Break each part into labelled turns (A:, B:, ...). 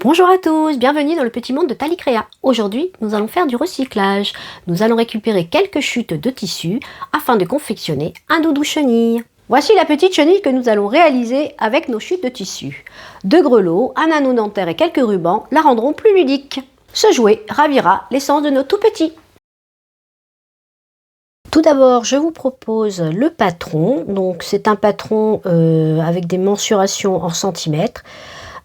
A: Bonjour à tous, bienvenue dans le petit monde de Talicrea. Aujourd'hui, nous allons faire du recyclage. Nous allons récupérer quelques chutes de tissu afin de confectionner un doudou chenille. Voici la petite chenille que nous allons réaliser avec nos chutes de tissu. Deux grelots, un anneau dentaire et quelques rubans la rendront plus ludique. Ce jouet ravira l'essence de nos tout petits. Tout d'abord, je vous propose le patron. Donc, c'est un patron avec des mensurations en centimètres.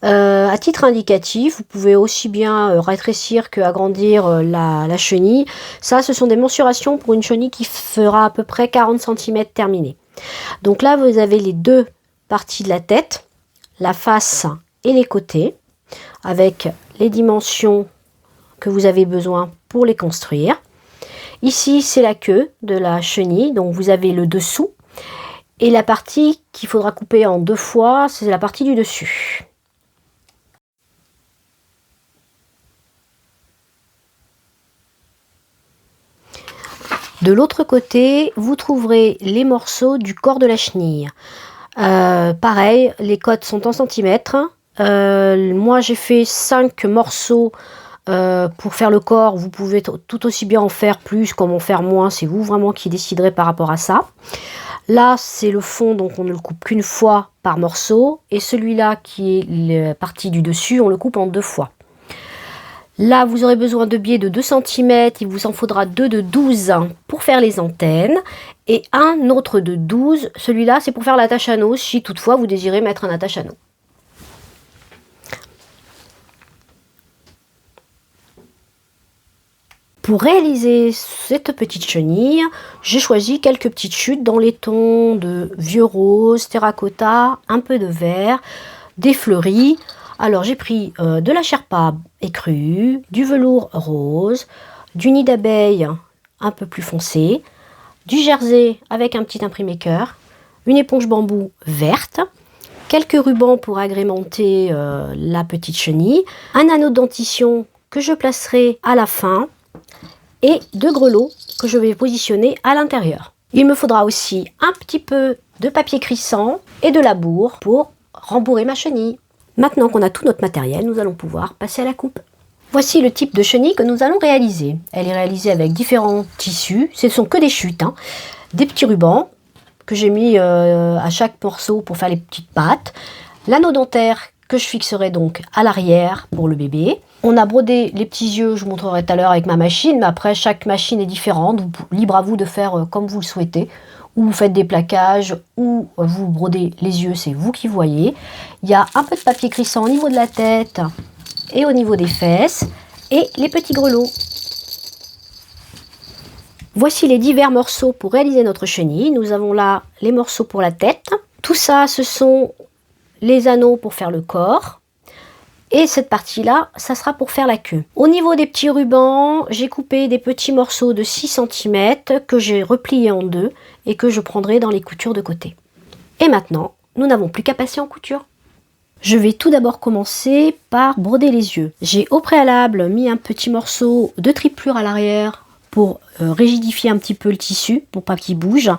A: À titre indicatif, vous pouvez aussi bien rétrécir que agrandir la chenille. Ça, ce sont des mensurations pour une chenille qui fera à peu près 40 cm terminée. Donc là, vous avez les deux parties de la tête, la face et les côtés, avec les dimensions que vous avez besoin pour les construire. Ici, c'est la queue de la chenille, donc vous avez le dessous. Et la partie qu'il faudra couper en deux fois, c'est la partie du dessus. De l'autre côté, vous trouverez les morceaux du corps de la chenille. Pareil, les codes sont en centimètres. Moi, j'ai fait 5 morceaux pour faire le corps. Vous pouvez tout aussi bien en faire plus comme en faire moins. C'est vous vraiment qui déciderez par rapport à ça. Là, c'est le fond, donc on ne le coupe qu'une fois par morceau. Et celui-là, qui est la partie du dessus, on le coupe en 2 fois. Là, vous aurez besoin de biais de 2 cm, il vous en faudra 2 de 12 pour faire les antennes et un autre de 12. Celui-là, c'est pour faire l'attache-anneau, si toutefois vous désirez mettre un attache-anneau. Pour réaliser cette petite chenille, j'ai choisi quelques petites chutes dans les tons de vieux rose, terracotta, un peu de vert, des fleuris. Alors j'ai pris de la Sherpa écrue, du velours rose, du nid d'abeille un peu plus foncé, du jersey avec un petit imprimé cœur, une éponge bambou verte, quelques rubans pour agrémenter la petite chenille, un anneau de dentition que je placerai à la fin et 2 grelots que je vais positionner à l'intérieur. Il me faudra aussi un petit peu de papier crissant et de labour pour rembourrer ma chenille. Maintenant qu'on a tout notre matériel, nous allons pouvoir passer à la coupe. Voici le type de chenille que nous allons réaliser. Elle est réalisée avec différents tissus. Ce ne sont que des chutes, hein. Des petits rubans que j'ai mis à chaque morceau pour faire les petites pattes. L'anneau dentaire que je fixerai donc à l'arrière pour le bébé. On a brodé les petits yeux, je vous montrerai tout à l'heure avec ma machine, mais après chaque machine est différente. Libre à vous de faire comme vous le souhaitez. Ou vous faites des plaquages, ou vous brodez les yeux, c'est vous qui voyez. Il y a un peu de papier crissant au niveau de la tête et au niveau des fesses, et les petits grelots. Voici les divers morceaux pour réaliser notre chenille. Nous avons là les morceaux pour la tête. Tout ça, ce sont les anneaux pour faire le corps. Et cette partie-là, ça sera pour faire la queue. Au niveau des petits rubans, j'ai coupé des petits morceaux de 6 cm que j'ai repliés en deux et que je prendrai dans les coutures de côté. Et maintenant, nous n'avons plus qu'à passer en couture. Je vais tout d'abord commencer par broder les yeux. J'ai au préalable mis un petit morceau de triplure à l'arrière pour rigidifier un petit peu le tissu, pour pas qu'il bouge.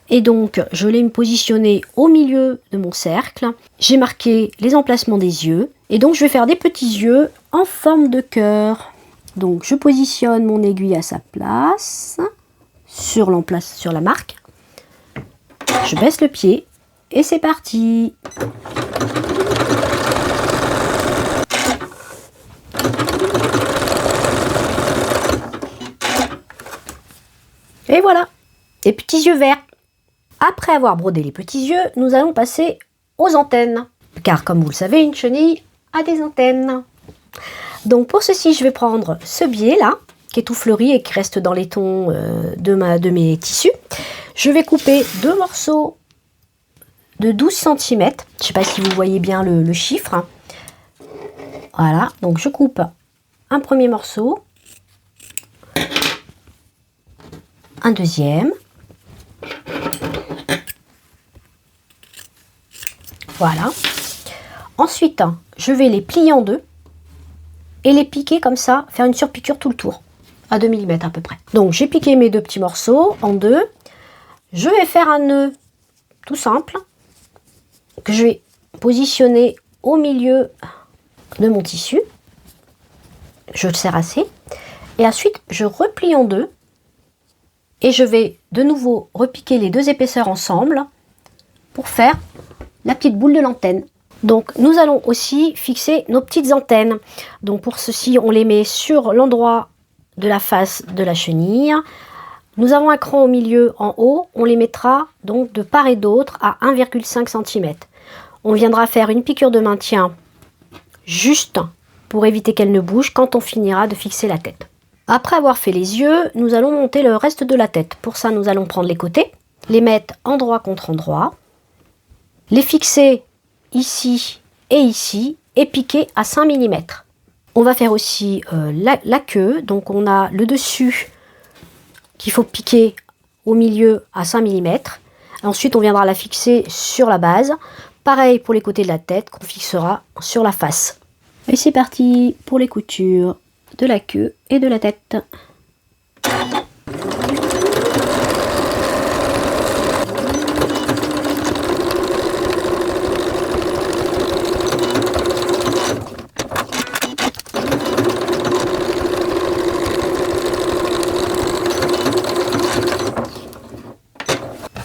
A: Et donc, je l'ai positionné au milieu de mon cercle. J'ai marqué les emplacements des yeux. Et donc, je vais faire des petits yeux en forme de cœur. Donc, je positionne mon aiguille à sa place, sur la marque. Je baisse le pied et c'est parti. Et voilà, des petits yeux verts. Après avoir brodé les petits yeux, nous allons passer aux antennes. Car comme vous le savez, une chenille a des antennes. Donc pour ceci, je vais prendre ce biais là, qui est tout fleuri et qui reste dans les tons de mes tissus. Je vais couper 2 morceaux de 12 cm. Je ne sais pas si vous voyez bien le chiffre. Voilà, donc je coupe un premier morceau, un deuxième. Voilà. Ensuite, je vais les plier en deux et les piquer comme ça, faire une surpiqûre tout le tour, à 2 mm à peu près. Donc j'ai piqué mes 2 petits morceaux en deux. Je vais faire un nœud tout simple que je vais positionner au milieu de mon tissu. Je le serre assez. Et ensuite, je replie en deux. Et je vais de nouveau repiquer les deux épaisseurs ensemble pour faire la petite boule de l'antenne. Donc nous allons aussi fixer nos petites antennes. Donc pour ceci, on les met sur l'endroit de la face de la chenille. Nous avons un cran au milieu en haut. On les mettra donc de part et d'autre à 1,5 cm. On viendra faire une piqûre de maintien juste pour éviter qu'elle ne bouge quand on finira de fixer la tête. Après avoir fait les yeux, nous allons monter le reste de la tête. Pour ça, nous allons prendre les côtés, les mettre endroit contre endroit, les fixer ici et piquer à 5 mm. On va faire aussi la queue. Donc on a le dessus qu'il faut piquer au milieu à 5 mm. Ensuite, on viendra la fixer sur la base. Pareil pour les côtés de la tête qu'on fixera sur la face. Et c'est parti pour les coutures de la queue et de la tête.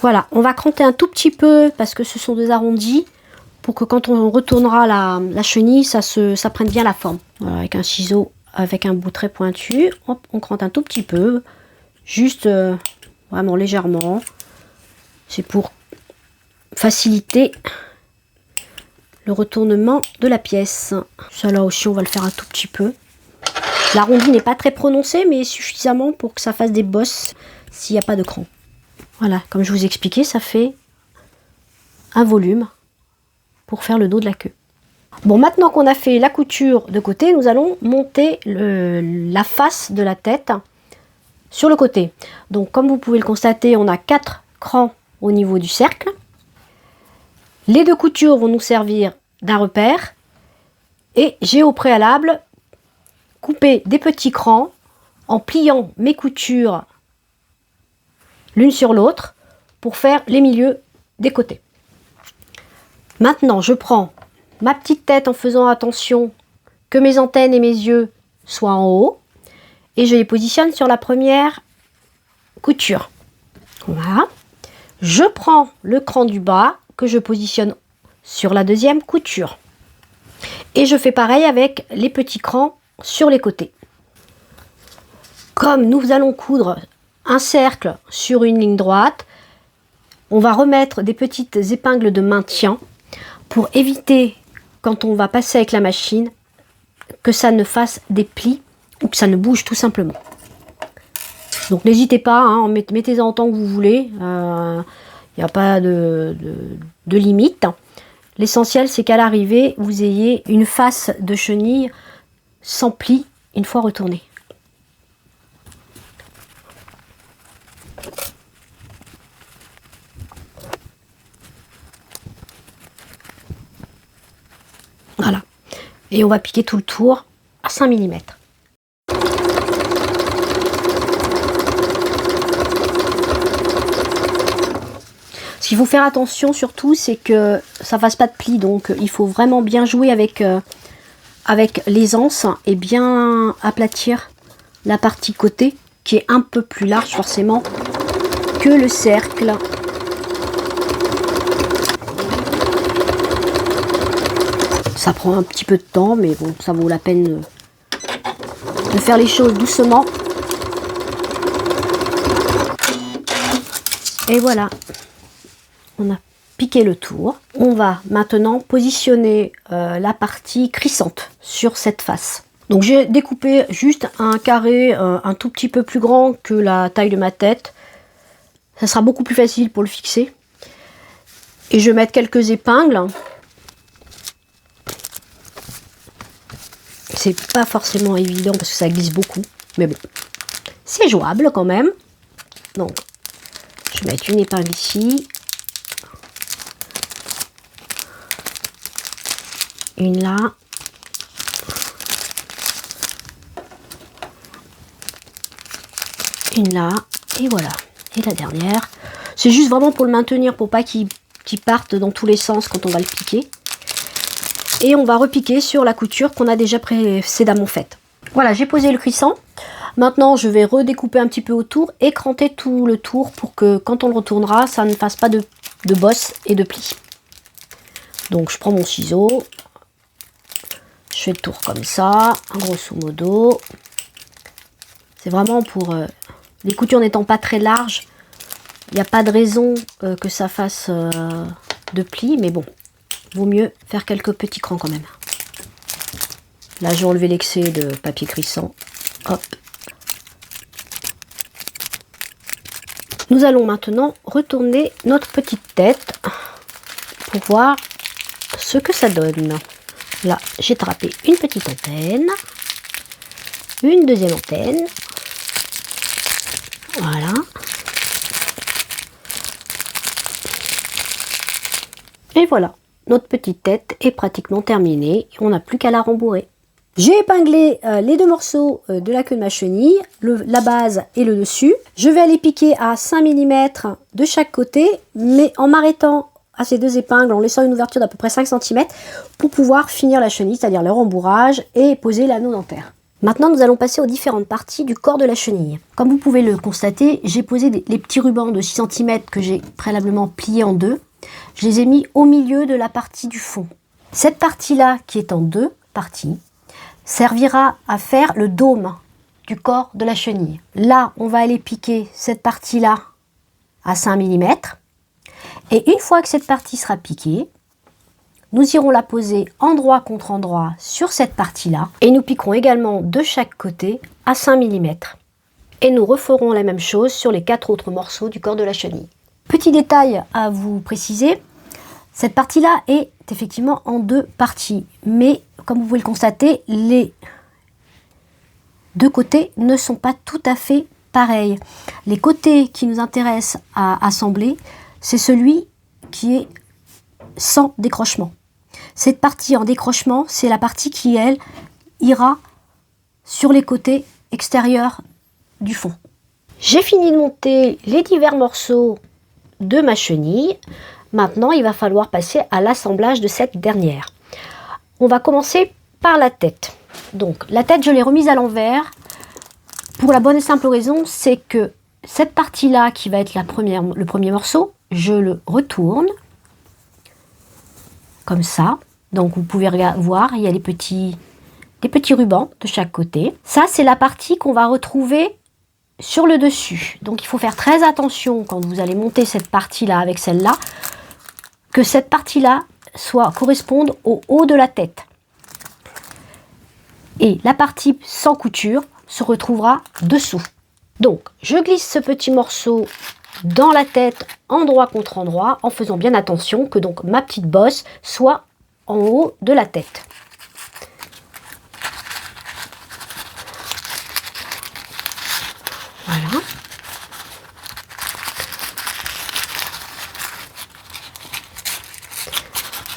A: Voilà, on va cranter un tout petit peu parce que ce sont des arrondis pour que quand on retournera la chenille, ça prenne bien la forme. Voilà, avec un ciseau, avec un bout très pointu, hop, on crante un tout petit peu, juste vraiment légèrement. C'est pour faciliter le retournement de la pièce. Ça là aussi, on va le faire un tout petit peu. L'arrondi n'est pas très prononcé, mais suffisamment pour que ça fasse des bosses s'il n'y a pas de cran. Voilà, comme je vous expliquais, ça fait un volume pour faire le dos de la queue. Bon, maintenant qu'on a fait la couture de côté, nous allons monter la face de la tête sur le côté. Donc, comme vous pouvez le constater, on a 4 crans au niveau du cercle. Les deux coutures vont nous servir d'un repère. Et j'ai au préalable coupé des petits crans en pliant mes coutures l'une sur l'autre pour faire les milieux des côtés. Maintenant, je prends ma petite tête en faisant attention que mes antennes et mes yeux soient en haut et je les positionne sur la première couture. Voilà. Je prends le cran du bas que je positionne sur la deuxième couture. Et je fais pareil avec les petits crans sur les côtés. Comme nous allons coudre un cercle sur une ligne droite, on va remettre des petites épingles de maintien pour éviter, quand on va passer avec la machine, que ça ne fasse des plis ou que ça ne bouge tout simplement. Donc n'hésitez pas, hein, mettez-en autant que vous voulez, il n'y a pas de limite. L'essentiel, c'est qu'à l'arrivée, vous ayez une face de chenille sans plis une fois retournée. Voilà. Et on va piquer tout le tour à 5 mm. Ce qu'il faut faire attention surtout, c'est que ça ne fasse pas de plis. Donc il faut vraiment bien jouer avec l'aisance et bien aplatir la partie côté qui est un peu plus large forcément que le cercle. Ça prend un petit peu de temps, mais bon, ça vaut la peine de faire les choses doucement. Et voilà, on a piqué le tour. On va maintenant positionner la partie crissante sur cette face. Donc j'ai découpé juste un carré un tout petit peu plus grand que la taille de ma tête. Ça sera beaucoup plus facile pour le fixer. Et je vais mettre quelques épingles. C'est pas forcément évident parce que ça glisse beaucoup, mais bon, c'est jouable quand même. Donc, je vais mettre une épingle ici, une là, une là, et voilà. Et la dernière, c'est juste vraiment pour le maintenir, pour pas qu'il parte dans tous les sens quand on va le piquer. et on va repiquer sur la couture qu'on a déjà précédemment faite. Voilà, j'ai posé le cuisson. Maintenant, je vais redécouper un petit peu autour et cranter tout le tour pour que quand on le retournera, ça ne fasse pas de bosses et de plis. Donc, je prends mon ciseau, je fais le tour comme ça, grosso modo. C'est vraiment pour... les coutures n'étant pas très larges, il n'y a pas de raison que ça fasse de plis, mais bon, vaut mieux faire quelques petits crans quand même. Là, j'ai enlevé l'excès de papier crissant. Hop. Nous allons maintenant retourner notre petite tête pour voir ce que ça donne. Là, j'ai trapé une petite antenne, une deuxième antenne. Voilà. Et voilà, notre petite tête est pratiquement terminée. On n'a plus qu'à la rembourrer. J'ai épinglé les deux morceaux de la queue de ma chenille, la base et le dessus. Je vais aller piquer à 5 mm de chaque côté, mais en m'arrêtant à ces deux épingles, en laissant une ouverture d'à peu près 5 cm pour pouvoir finir la chenille, c'est-à-dire le rembourrage et poser l'anneau dentaire. Maintenant, nous allons passer aux différentes parties du corps de la chenille. Comme vous pouvez le constater, j'ai posé les petits rubans de 6 cm que j'ai préalablement pliés en deux. Je les ai mis au milieu de la partie du fond. Cette partie-là, qui est en deux parties, servira à faire le dôme du corps de la chenille. Là, on va aller piquer cette partie-là à 5 mm. Et une fois que cette partie sera piquée, nous irons la poser endroit contre endroit sur cette partie-là. Et nous piquerons également de chaque côté à 5 mm. Et nous referons la même chose sur les 4 autres morceaux du corps de la chenille. Petit détail à vous préciser, cette partie-là est effectivement en deux parties. Mais comme vous pouvez le constater, les deux côtés ne sont pas tout à fait pareils. Les côtés qui nous intéressent à assembler, c'est celui qui est sans décrochement. Cette partie en décrochement, c'est la partie qui, elle, ira sur les côtés extérieurs du fond. J'ai fini de monter les divers morceaux de ma chenille. Maintenant, il va falloir passer à l'assemblage de cette dernière. On va commencer par la tête. Donc, la tête, je l'ai remise à l'envers pour la bonne et simple raison, c'est que cette partie-là, qui va être le premier morceau, je le retourne comme ça. Donc, vous pouvez voir, il y a des petits rubans de chaque côté. Ça, c'est la partie qu'on va retrouver sur le dessus. Donc, il faut faire très attention quand vous allez monter cette partie-là avec celle-là, que cette partie-là corresponde au haut de la tête. Et la partie sans couture se retrouvera dessous. Donc, je glisse ce petit morceau dans la tête, endroit contre endroit, en faisant bien attention que donc ma petite bosse soit en haut de la tête. Voilà.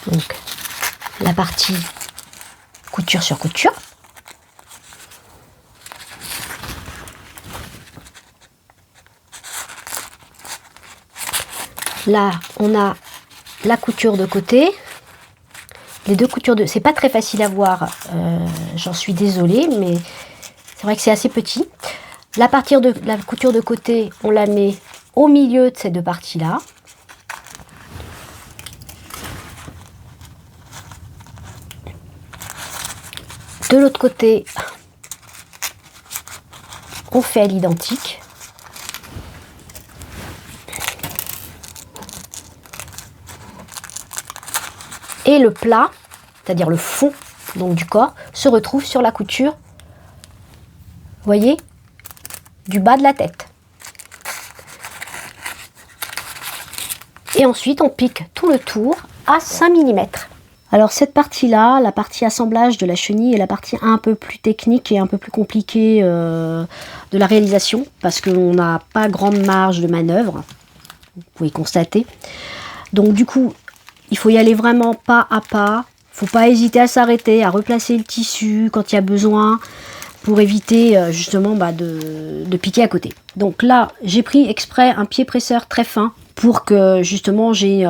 A: Donc, la partie couture sur couture. Là, on a la couture de côté. Les deux coutures de... C'est pas très facile à voir, j'en suis désolée, mais c'est vrai que c'est assez petit. La couture de côté, on la met au milieu de ces deux parties-là. De l'autre côté, on fait à l'identique. Et le plat, c'est-à-dire le fond donc, du corps, se retrouve sur la couture, vous voyez, du bas de la tête. Et ensuite, on pique tout le tour à 5 mm. Alors cette partie-là, la partie assemblage de la chenille, est la partie un peu plus technique et un peu plus compliquée de la réalisation, parce qu'on n'a pas grande marge de manœuvre, vous pouvez constater. Donc du coup, il faut y aller vraiment pas à pas. Il ne faut pas hésiter à s'arrêter, à replacer le tissu quand il y a besoin pour éviter justement de piquer à côté. Donc là, j'ai pris exprès un pied presseur très fin pour que justement j'ai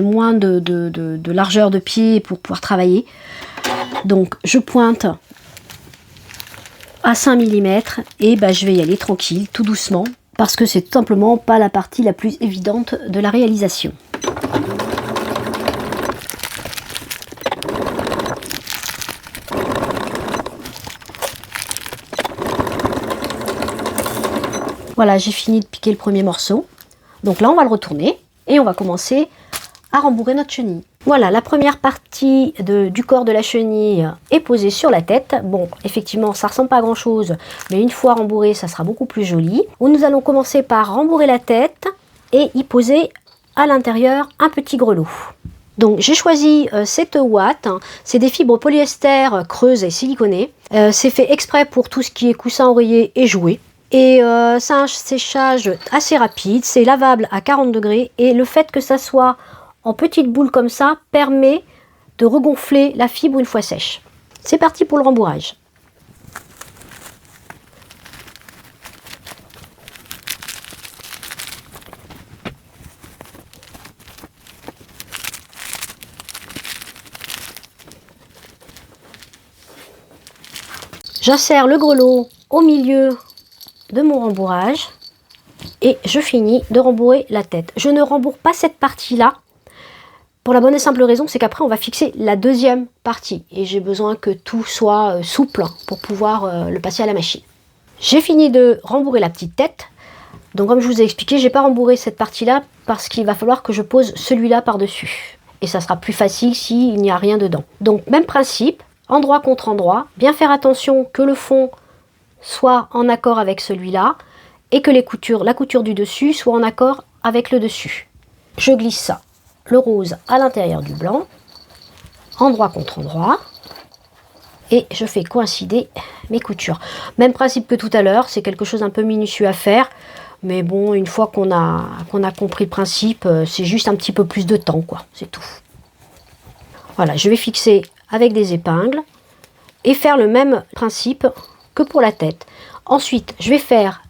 A: moins de largeur de pied pour pouvoir travailler. Donc je pointe à 5 mm et je vais y aller tranquille, tout doucement, parce que c'est tout simplement pas la partie la plus évidente de la réalisation. Voilà, j'ai fini de piquer le premier morceau. Donc là, on va le retourner et on va commencer à rembourrer notre chenille. Voilà, la première partie du corps de la chenille est posée sur la tête. Bon, effectivement, ça ressemble pas à grand chose, mais une fois rembourré, ça sera beaucoup plus joli. Nous allons commencer par rembourrer la tête et y poser à l'intérieur un petit grelot. Donc j'ai choisi cette ouate, c'est des fibres polyester creuses et siliconées. C'est fait exprès pour tout ce qui est coussin, oreiller et jouets. Et c'est un séchage assez rapide, c'est lavable à 40 degrés et le fait que ça soit en petites boules comme ça permet de regonfler la fibre une fois sèche. C'est parti pour le rembourrage. J'insère le grelot au milieu de mon rembourrage et je finis de rembourrer la tête. Je ne rembourre pas cette partie-là pour la bonne et simple raison, c'est qu'après on va fixer la deuxième partie et j'ai besoin que tout soit souple pour pouvoir le passer à la machine. J'ai fini de rembourrer la petite tête. Donc comme je vous ai expliqué, j'ai pas rembourré cette partie-là parce qu'il va falloir que je pose celui-là par-dessus. Et ça sera plus facile s'il n'y a rien dedans. Donc même principe, endroit contre endroit, bien faire attention que le fond soit en accord avec celui-là et que la couture du dessus soit en accord avec le dessus. Je glisse ça, le rose à l'intérieur du blanc, endroit contre endroit, et je fais coïncider mes coutures. Même principe que tout à l'heure, c'est quelque chose un peu minutieux à faire, mais bon, une fois qu'on a compris le principe, c'est juste un petit peu plus de temps, quoi, c'est tout. Voilà, je vais fixer avec des épingles et faire le même principe que pour la tête. Ensuite, je vais faire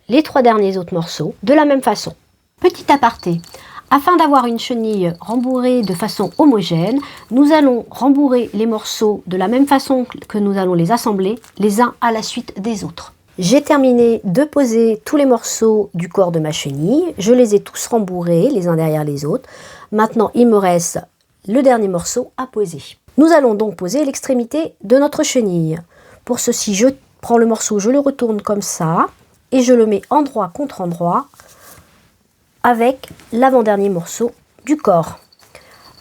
A: les 3 derniers autres morceaux de la même façon. Petit aparté, afin d'avoir une chenille rembourrée de façon homogène, nous allons rembourrer les morceaux de la même façon que nous allons les assembler, les uns à la suite des autres. J'ai terminé de poser tous les morceaux du corps de ma chenille, je les ai tous rembourrés les uns derrière les autres. Maintenant, il me reste le dernier morceau à poser. Nous allons donc poser l'extrémité de notre chenille. Pour ceci, je prends le morceau, je le retourne comme ça et je le mets endroit contre endroit avec l'avant-dernier morceau du corps.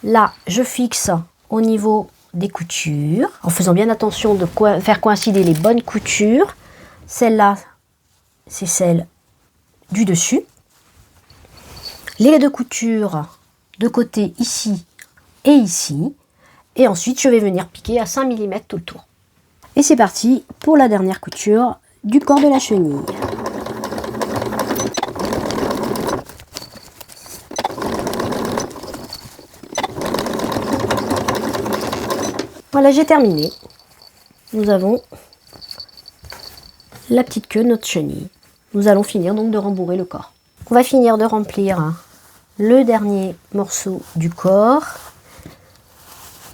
A: Là, je fixe au niveau des coutures, en faisant bien attention de faire coïncider les bonnes coutures. Celle-là, c'est celle du dessus. Les 2 coutures de côté ici et ici. Et ensuite, je vais venir piquer à 5 mm tout le tour. Et c'est parti pour la dernière couture du corps de la chenille. Voilà, j'ai terminé. Nous avons la petite queue de notre chenille. Nous allons finir donc de rembourrer le corps. On va finir de remplir le dernier morceau du corps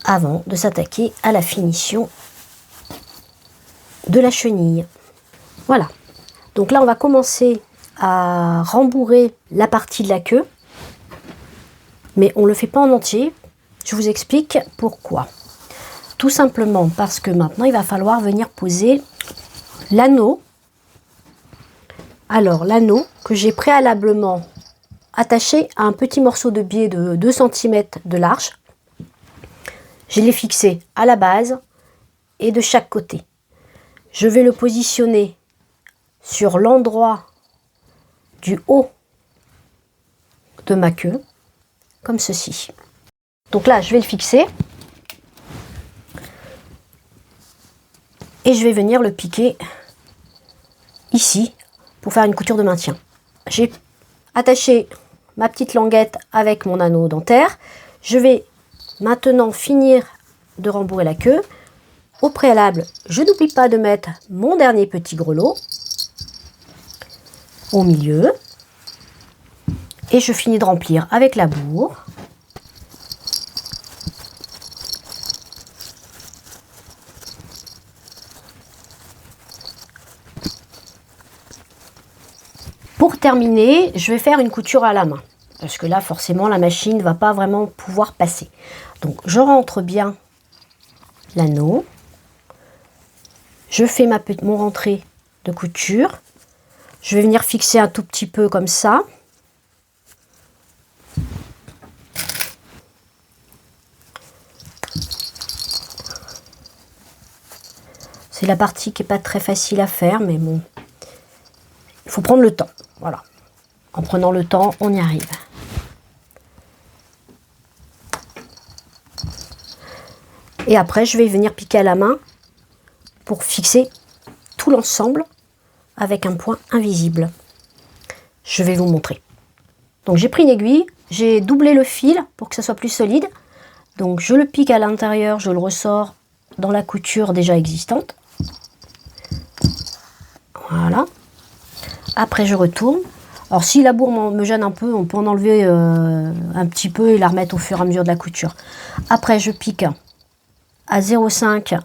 A: avant de s'attaquer à la finition de la chenille. Voilà. Donc là, on va commencer à rembourrer la partie de la queue. Mais on ne le fait pas en entier. Je vous explique pourquoi. Tout simplement parce que maintenant, il va falloir venir poser l'anneau. Alors, l'anneau que j'ai préalablement attaché à un petit morceau de biais de 2 cm de large. Je l'ai fixé à la base et de chaque côté. Je vais le positionner sur l'endroit du haut de ma queue, comme ceci. Donc là, je vais le fixer et je vais venir le piquer ici pour faire une couture de maintien. J'ai attaché ma petite languette avec mon anneau dentaire. Je vais maintenant finir de rembourrer la queue. Au préalable, je n'oublie pas de mettre mon dernier petit grelot au milieu. Et je finis de remplir avec la bourre. Pour terminer, je vais faire une couture à la main. Parce que là, forcément, la machine ne va pas vraiment pouvoir passer. Donc, je rentre bien l'anneau. Je fais mon rentrée de couture. Je vais venir fixer un tout petit peu comme ça. C'est la partie qui n'est pas très facile à faire, mais bon, il faut prendre le temps. Voilà. En prenant le temps, on y arrive. Et après, je vais venir piquer à la main pour fixer tout l'ensemble avec un point invisible. Je vais vous montrer. Donc j'ai pris une aiguille, j'ai doublé le fil pour que ça soit plus solide. Donc je le pique à l'intérieur, je le ressors dans la couture déjà existante. Voilà. Après je retourne. Alors si la bourre me gêne un peu, on peut en enlever un petit peu et la remettre au fur et à mesure de la couture. Après je pique à 0,5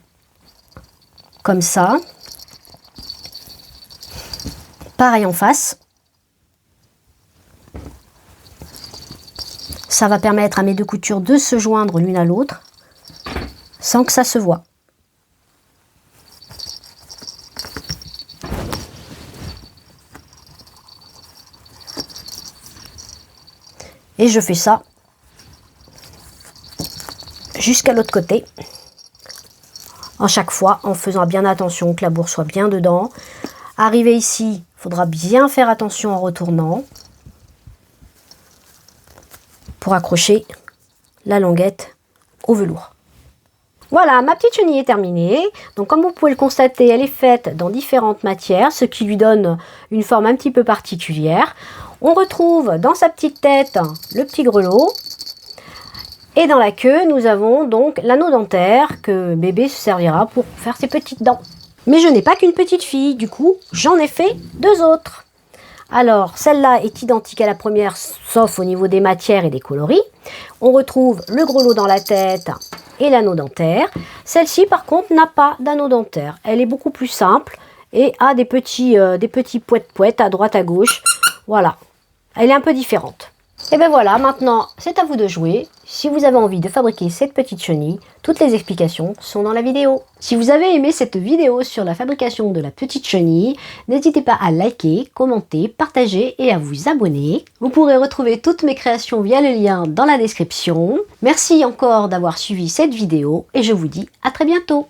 A: comme ça. Pareil en face. Ça va permettre à mes deux coutures de se joindre l'une à l'autre sans que ça se voie. Et je fais ça jusqu'à l'autre côté. En chaque fois, en faisant bien attention que la bourre soit bien dedans. Arrivé ici, il faudra bien faire attention en retournant pour accrocher la languette au velours. Voilà, ma petite chenille est terminée. Donc comme vous pouvez le constater, elle est faite dans différentes matières, ce qui lui donne une forme un petit peu particulière. On retrouve dans sa petite tête le petit grelot. Et dans la queue, nous avons donc l'anneau dentaire que bébé se servira pour faire ses petites dents. Mais je n'ai pas qu'une petite fille, du coup, j'en ai fait deux autres. Alors, celle-là est identique à la première, sauf au niveau des matières et des coloris. On retrouve le grelot dans la tête et l'anneau dentaire. Celle-ci, par contre, n'a pas d'anneau dentaire. Elle est beaucoup plus simple et a des petits poètes-poètes à droite à gauche. Voilà, elle est un peu différente. Et bien voilà, maintenant, c'est à vous de jouer. Si vous avez envie de fabriquer cette petite chenille, toutes les explications sont dans la vidéo. Si vous avez aimé cette vidéo sur la fabrication de la petite chenille, n'hésitez pas à liker, commenter, partager et à vous abonner. Vous pourrez retrouver toutes mes créations via le lien dans la description. Merci encore d'avoir suivi cette vidéo et je vous dis à très bientôt.